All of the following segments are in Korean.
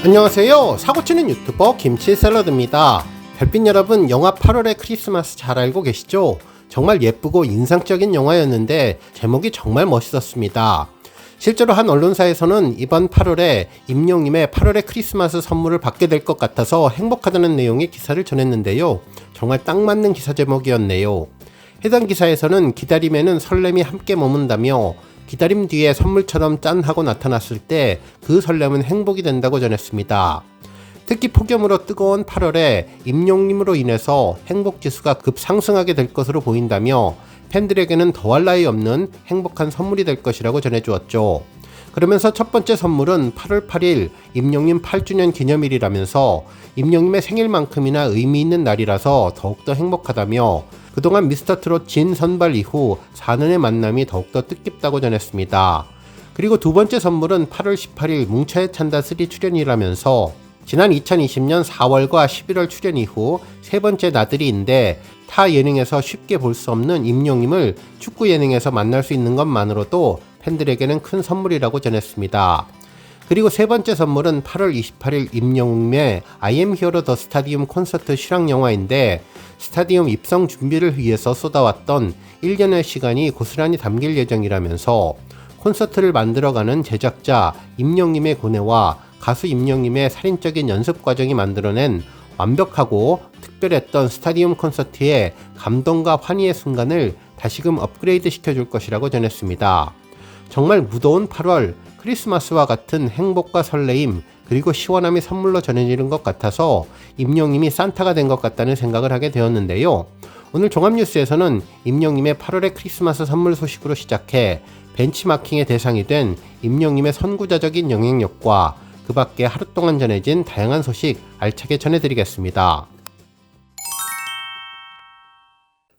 안녕하세요. 사고치는 유튜버 김치샐러드입니다. 별빛 여러분, 영화 8월의 크리스마스 잘 알고 계시죠? 정말 예쁘고 인상적인 영화였는데 제목이 정말 멋있었습니다. 실제로 한 언론사에서는 이번 8월에 임영님의 8월의 크리스마스 선물을 받게 될 것 같아서 행복하다는 내용의 기사를 전했는데요. 정말 딱 맞는 기사 제목이었네요. 해당 기사에서는 기다림에는 설렘이 함께 머문다며 기다림 뒤에 선물처럼 짠 하고 나타났을 때 그 설렘은 행복이 된다고 전했습니다. 특히 폭염으로 뜨거운 8월에 임영님으로 인해서 행복지수가 급상승하게 될 것으로 보인다며 팬들에게는 더할 나위 없는 행복한 선물이 될 것이라고 전해주었죠. 그러면서 첫 번째 선물은 8월 8일 임영님 8주년 기념일이라면서 임영님의 생일만큼이나 의미 있는 날이라서 더욱더 행복하다며 그동안 미스터트롯 진 선발 이후 4년의 만남이 더욱더 뜻깊다고 전했습니다. 그리고 두 번째 선물은 8월 18일 뭉쳐의 찬다 3 출연이라면서 지난 2020년 4월과 11월 출연 이후 세 번째 나들이인데 타 예능에서 쉽게 볼 수 없는 임영님을 축구 예능에서 만날 수 있는 것만으로도 팬들에게는 큰 선물이라고 전했습니다. 그리고 세 번째 선물은 8월 28일 임영웅의 I am hero the stadium 콘서트 실황영화인데 스타디움 입성 준비를 위해서 쏟아왔던 1년의 시간이 고스란히 담길 예정이라면서 콘서트를 만들어가는 제작자 임영님의 고뇌와 가수 임영님의 살인적인 연습 과정이 만들어낸 완벽하고 특별했던 스타디움 콘서트의 감동과 환희의 순간을 다시금 업그레이드 시켜줄 것이라고 전했습니다. 정말 무더운 8월, 크리스마스와 같은 행복과 설레임 그리고 시원함이 선물로 전해지는 것 같아서 임영님이 산타가 된 것 같다는 생각을 하게 되었는데요. 오늘 종합뉴스에서는 임영님의 8월의 크리스마스 선물 소식으로 시작해 벤치마킹의 대상이 된 임영님의 선구자적인 영향력과 그 밖에 하루 동안 전해진 다양한 소식 알차게 전해드리겠습니다.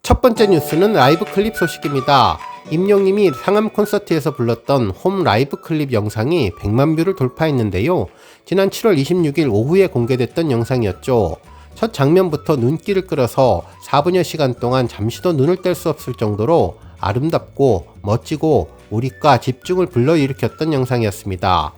첫 번째 뉴스는 라이브 클립 소식입니다. 임영님이 상암 콘서트에서 불렀던 홈 라이브 클립 영상이 100만 뷰를 돌파했는데요. 지난 7월 26일 오후에 공개됐던 영상이었죠. 첫 장면부터 눈길을 끌어서 4분여 시간 동안 잠시도 눈을 뗄 수 없을 정도로 아름답고 멋지고 몰입과 집중을 불러일으켰던 영상이었습니다.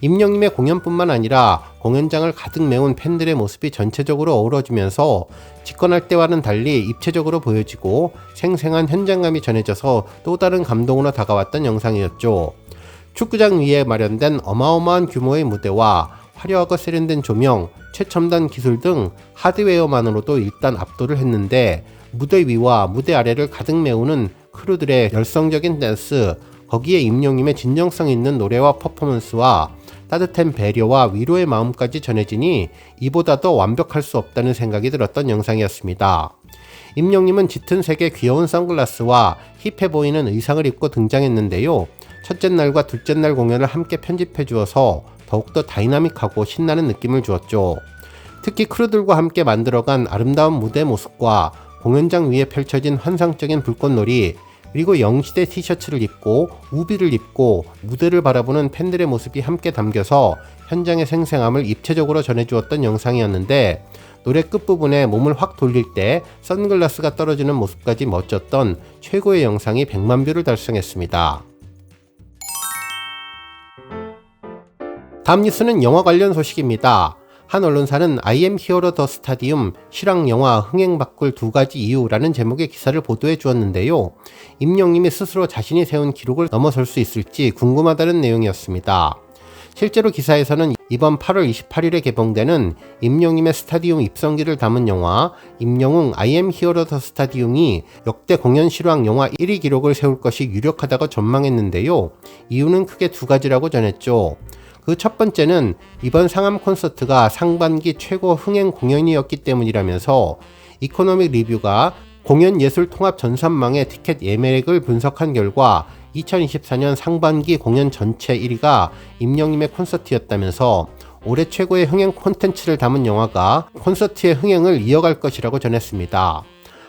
임영님의 공연뿐만 아니라 공연장을 가득 메운 팬들의 모습이 전체적으로 어우러지면서 집권할 때와는 달리 입체적으로 보여지고 생생한 현장감이 전해져서 또 다른 감동으로 다가왔던 영상이었죠. 축구장 위에 마련된 어마어마한 규모의 무대와 화려하고 세련된 조명, 최첨단 기술 등 하드웨어만으로도 일단 압도를 했는데 무대 위와 무대 아래를 가득 메우는 크루들의 열성적인 댄스, 거기에 임영님의 진정성 있는 노래와 퍼포먼스와 따뜻한 배려와 위로의 마음까지 전해지니 이보다 더 완벽할 수 없다는 생각이 들었던 영상이었습니다. 임영님은 짙은 색의 귀여운 선글라스와 힙해 보이는 의상을 입고 등장했는데요. 첫째 날과 둘째 날 공연을 함께 편집해 주어서 더욱더 다이나믹하고 신나는 느낌을 주었죠. 특히 크루들과 함께 만들어간 아름다운 무대 모습과 공연장 위에 펼쳐진 환상적인 불꽃놀이 그리고 영시대 티셔츠를 입고 우비를 입고 무대를 바라보는 팬들의 모습이 함께 담겨서 현장의 생생함을 입체적으로 전해주었던 영상이었는데 노래 끝부분에 몸을 확 돌릴 때 선글라스가 떨어지는 모습까지 멋졌던 최고의 영상이 100만 뷰를 달성했습니다. 다음 뉴스는 영화 관련 소식입니다. 한 언론사는 I am hero the stadium 실황영화 흥행 바꿀 두 가지 이유라는 제목의 기사를 보도해 주었는데요. 임영님이 스스로 자신이 세운 기록을 넘어설 수 있을지 궁금하다는 내용이었습니다. 실제로 기사에서는 이번 8월 28일에 개봉되는 임영님의 스타디움 입성기를 담은 영화 임영웅 I am hero the stadium이 역대 공연 실황 영화 1위 기록을 세울 것이 유력하다고 전망했는데요. 이유는 크게 두 가지라고 전했죠. 그 첫 번째는 이번 상암 콘서트가 상반기 최고 흥행 공연이었기 때문이라면서 이코노믹 리뷰가 공연 예술 통합 전산망의 티켓 예매액을 분석한 결과 2024년 상반기 공연 전체 1위가 임영님의 콘서트였다면서 올해 최고의 흥행 콘텐츠를 담은 영화가 콘서트의 흥행을 이어갈 것이라고 전했습니다.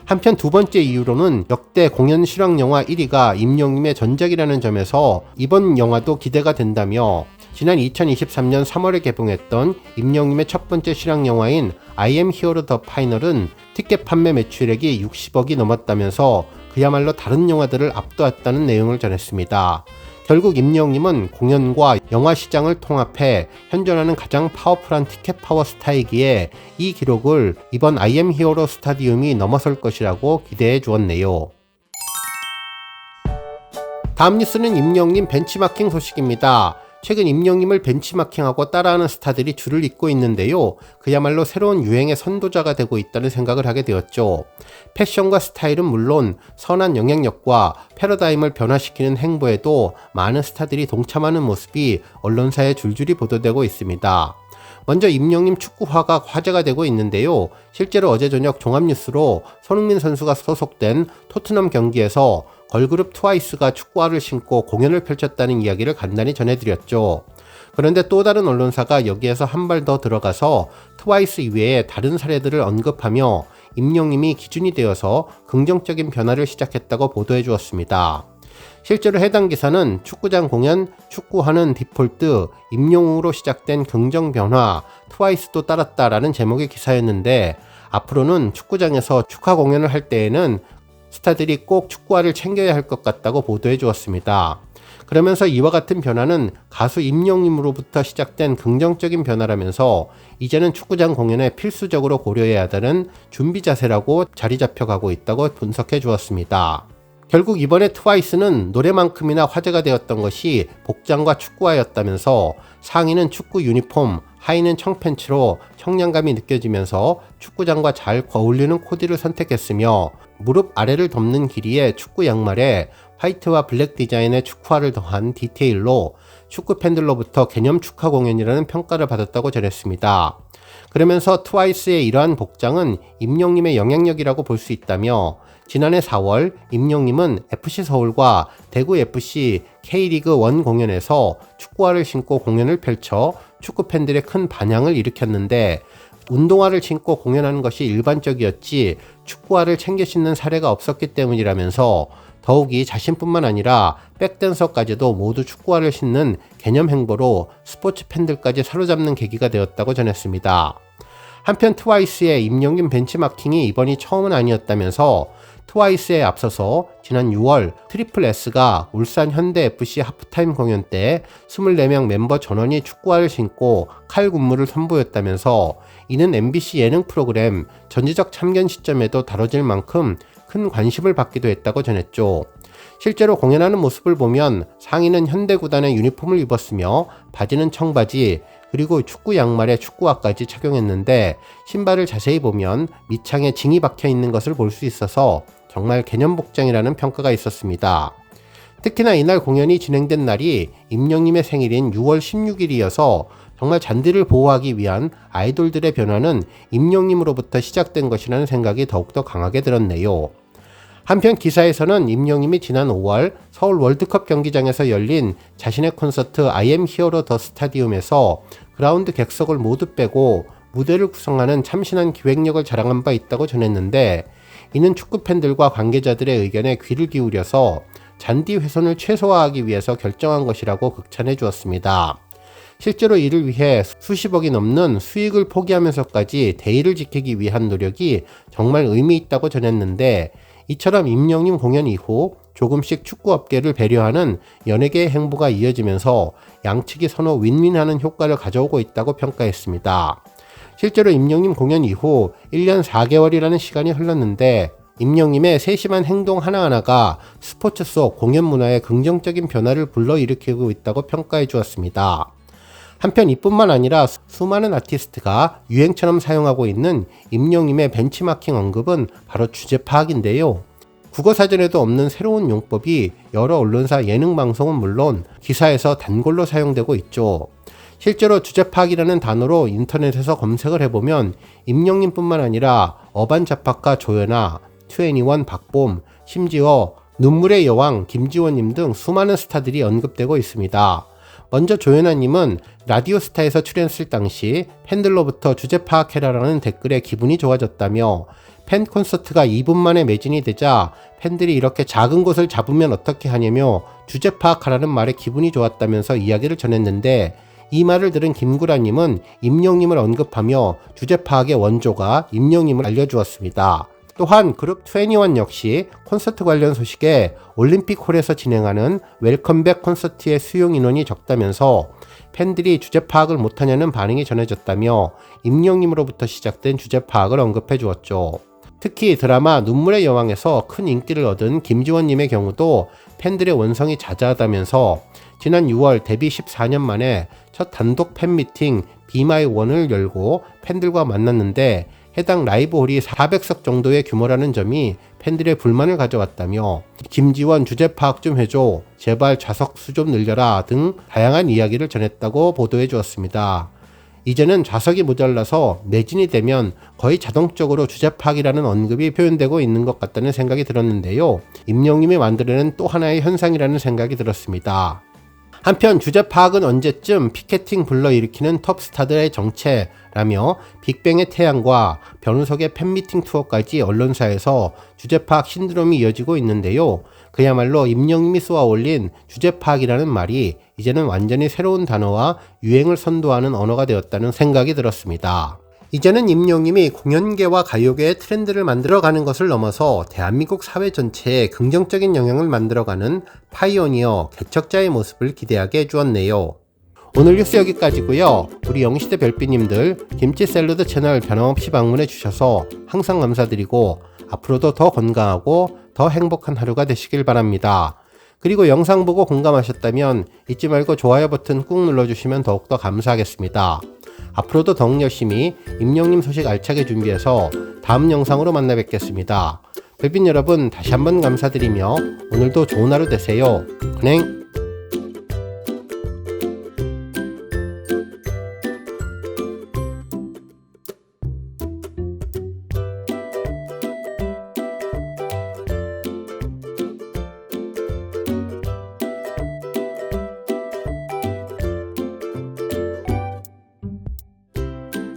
한편 두 번째 이유로는 역대 공연 실황 영화 1위가 임영님의 전작이라는 점에서 이번 영화도 기대가 된다며 지난 2023년 3월에 개봉했던 임영님의 첫 번째 실황 영화인 I am hero the final은 티켓 판매 매출액이 60억이 넘었다면서 그야말로 다른 영화들을 압도했다는 내용을 전했습니다. 결국 임영웅님은 공연과 영화 시장을 통합해 현존하는 가장 파워풀한 티켓 파워 스타이기에 이 기록을 이번 I am 히어로 스타디움이 넘어설 것이라고 기대해 주었네요. 다음 뉴스는 임영웅님 벤치마킹 소식입니다. 최근 임영웅님을 벤치마킹하고 따라하는 스타들이 줄을 잇고 있는데요. 그야말로 새로운 유행의 선도자가 되고 있다는 생각을 하게 되었죠. 패션과 스타일은 물론 선한 영향력과 패러다임을 변화시키는 행보에도 많은 스타들이 동참하는 모습이 언론사에 줄줄이 보도되고 있습니다. 먼저 임영웅님 축구화가 화제가 되고 있는데요. 실제로 어제 저녁 종합뉴스로 손흥민 선수가 소속된 토트넘 경기에서 걸그룹 트와이스가 축구화를 신고 공연을 펼쳤다는 이야기를 간단히 전해드렸죠. 그런데 또 다른 언론사가 여기에서 한 발 더 들어가서 트와이스 이외에 다른 사례들을 언급하며 임영웅님이 기준이 되어서 긍정적인 변화를 시작했다고 보도해 주었습니다. 실제로 해당 기사는 축구장 공연, 축구하는 디폴트, 임영웅으로 시작된 긍정 변화, 트와이스도 따랐다라는 제목의 기사였는데 앞으로는 축구장에서 축하 공연을 할 때에는 스타들이 꼭 축구화를 챙겨야 할 것 같다고 보도해 주었습니다. 그러면서 이와 같은 변화는 가수 임영웅님으로부터 시작된 긍정적인 변화라면서 이제는 축구장 공연에 필수적으로 고려해야 하다는 준비 자세라고 자리 잡혀가고 있다고 분석해 주었습니다. 결국 이번에 트와이스는 노래만큼이나 화제가 되었던 것이 복장과 축구화였다면서 상의는 축구 유니폼, 하의는 청팬츠로 청량감이 느껴지면서 축구장과 잘 어울리는 코디를 선택했으며 무릎 아래를 덮는 길이의 축구 양말에 화이트와 블랙 디자인의 축구화를 더한 디테일로 축구 팬들로부터 개념 축하 공연이라는 평가를 받았다고 전했습니다. 그러면서 트와이스의 이러한 복장은 임영웅님의 영향력이라고 볼 수 있다며 지난해 4월 임영웅님은 FC서울과 대구FC K리그 1 공연에서 축구화를 신고 공연을 펼쳐 축구 팬들의 큰 반향을 일으켰는데 운동화를 신고 공연하는 것이 일반적이었지 축구화를 챙겨 신는 사례가 없었기 때문이라면서 더욱이 자신뿐만 아니라 백댄서까지도 모두 축구화를 신는 개념 행보로 스포츠 팬들까지 사로잡는 계기가 되었다고 전했습니다. 한편 트와이스의 임영웅님 벤치마킹이 이번이 처음은 아니었다면서 트와이스에 앞서서 지난 6월 트리플 S가 울산 현대FC 하프타임 공연 때 24명 멤버 전원이 축구화를 신고 칼군무를 선보였다면서 이는 MBC 예능 프로그램 전지적 참견 시점에도 다뤄질 만큼 큰 관심을 받기도 했다고 전했죠. 실제로 공연하는 모습을 보면 상의는 현대구단의 유니폼을 입었으며 바지는 청바지 그리고 축구 양말에 축구화까지 착용했는데 신발을 자세히 보면 밑창에 징이 박혀 있는 것을 볼 수 있어서 정말 개념 복장이라는 평가가 있었습니다. 특히나 이날 공연이 진행된 날이 임영웅님의 생일인 6월 16일이어서 정말 잔디를 보호하기 위한 아이돌들의 변화는 임영웅님으로부터 시작된 것이라는 생각이 더욱더 강하게 들었네요. 한편 기사에서는 임영웅님이 지난 5월 서울 월드컵 경기장에서 열린 자신의 콘서트 I am 히어로 더 스타디움에서 그라운드 객석을 모두 빼고 무대를 구성하는 참신한 기획력을 자랑한 바 있다고 전했는데 이는 축구 팬들과 관계자들의 의견에 귀를 기울여서 잔디 훼손을 최소화하기 위해서 결정한 것이라고 극찬해 주었습니다. 실제로 이를 위해 수십억이 넘는 수익을 포기하면서까지 대의를 지키기 위한 노력이 정말 의미 있다고 전했는데 이처럼 임영웅님 공연 이후 조금씩 축구업계를 배려하는 연예계의 행보가 이어지면서 양측이 서로 윈윈하는 효과를 가져오고 있다고 평가했습니다. 실제로 임영웅님 공연 이후 1년 4개월이라는 시간이 흘렀는데 임영웅님의 세심한 행동 하나하나가 스포츠 속 공연 문화에 긍정적인 변화를 불러일으키고 있다고 평가해 주었습니다. 한편 이뿐만 아니라 수많은 아티스트가 유행처럼 사용하고 있는 임영웅님의 벤치마킹 언급은 바로 주제 파악인데요. 국어사전에도 없는 새로운 용법이 여러 언론사 예능방송은 물론 기사에서 단골로 사용되고 있죠. 실제로 주제 파악이라는 단어로 인터넷에서 검색을 해보면 임영웅님뿐만 아니라 어반자파카 조연아, 2NE1 박봄, 심지어 눈물의 여왕 김지원님 등 수많은 스타들이 언급되고 있습니다. 먼저 조연아님은 라디오스타에서 출연했을 당시 팬들로부터 주제 파악해라라는 댓글에 기분이 좋아졌다며 팬 콘서트가 2분 만에 매진이 되자 팬들이 이렇게 작은 곳을 잡으면 어떻게 하냐며 주제 파악하라는 말에 기분이 좋았다면서 이야기를 전했는데 이 말을 들은 김구라님은 임영웅님을 언급하며 주제 파악의 원조가 임영웅님을 알려주었습니다. 또한 그룹 21 역시 콘서트 관련 소식에 올림픽홀에서 진행하는 웰컴백 콘서트의 수용 인원이 적다면서 팬들이 주제 파악을 못하냐는 반응이 전해졌다며 임영님으로부터 시작된 주제 파악을 언급해 주었죠. 특히 드라마 눈물의 여왕에서 큰 인기를 얻은 김지원님의 경우도 팬들의 원성이 자자하다면서 지난 6월 데뷔 14년 만에 첫 단독 팬미팅 Be My One을 열고 팬들과 만났는데 해당 라이브 홀이 400석 정도의 규모라는 점이 팬들의 불만을 가져왔다며 김지원 주제 파악 좀 해줘, 제발 좌석 수 좀 늘려라 등 다양한 이야기를 전했다고 보도해 주었습니다. 이제는 좌석이 모자라서 매진이 되면 거의 자동적으로 주제 파악이라는 언급이 표현되고 있는 것 같다는 생각이 들었는데요. 임영님이 만들어낸 또 하나의 현상이라는 생각이 들었습니다. 한편 주제 파악은 언제쯤 피켓팅 불러일으키는 톱스타들의 정체라며 빅뱅의 태양과 변우석의 팬미팅 투어까지 언론사에서 주제 파악 신드롬이 이어지고 있는데요. 그야말로 임영님이 쏘아 올린 주제 파악이라는 말이 이제는 완전히 새로운 단어와 유행을 선도하는 언어가 되었다는 생각이 들었습니다. 이제는 임영님이 공연계와 가요계의 트렌드를 만들어가는 것을 넘어서 대한민국 사회 전체에 긍정적인 영향을 만들어가는 파이오니어, 개척자의 모습을 기대하게 해주었네요. 오늘 뉴스 여기까지고요. 우리 영시대 별빛님들 김치 샐러드 채널 변함없이 방문해 주셔서 항상 감사드리고 앞으로도 더 건강하고 더 행복한 하루가 되시길 바랍니다. 그리고 영상 보고 공감하셨다면 잊지 말고 좋아요 버튼 꾹 눌러주시면 더욱더 감사하겠습니다. 앞으로도 더욱 열심히 임영님 소식 알차게 준비해서 다음 영상으로 만나 뵙겠습니다. 별빛 여러분 다시 한번 감사드리며 오늘도 좋은 하루 되세요. 은행